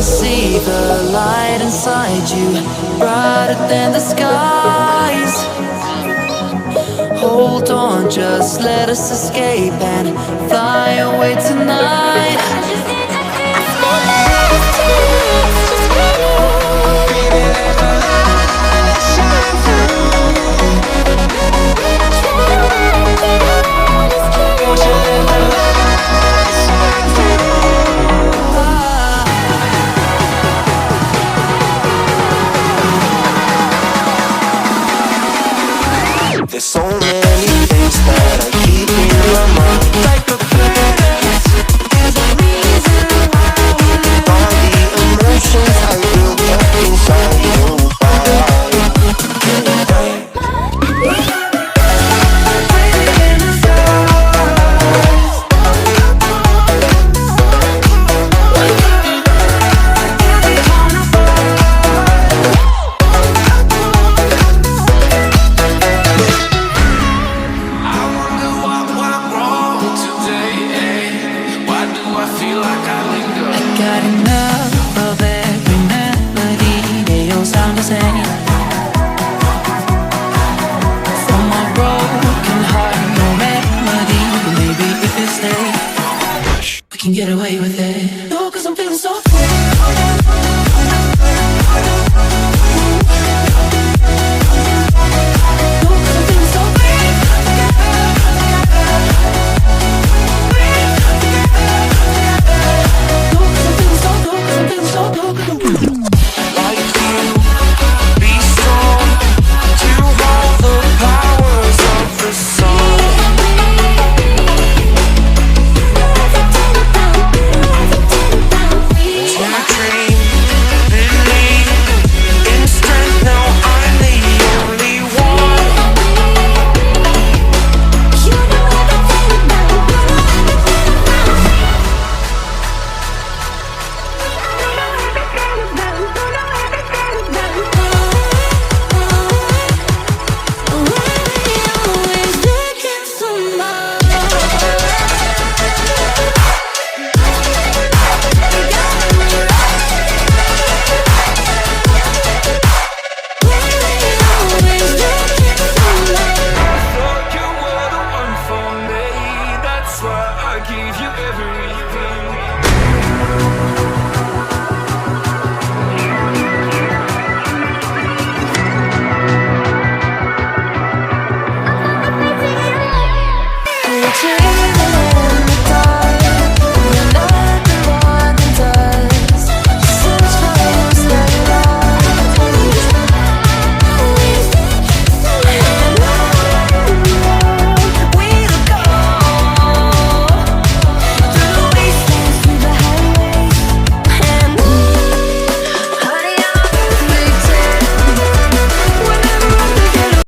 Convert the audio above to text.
see the light inside you, brighter than the skies. Hold on, just let us escape and fly away tonight. There's so many things that I keep in my mind. Like a planet, there's a reason why we live. All the emotions I built up inside you. Got enough of every melody, they all sound the same. For my broken heart, no remedy, but maybe if you stay, we can get away with it.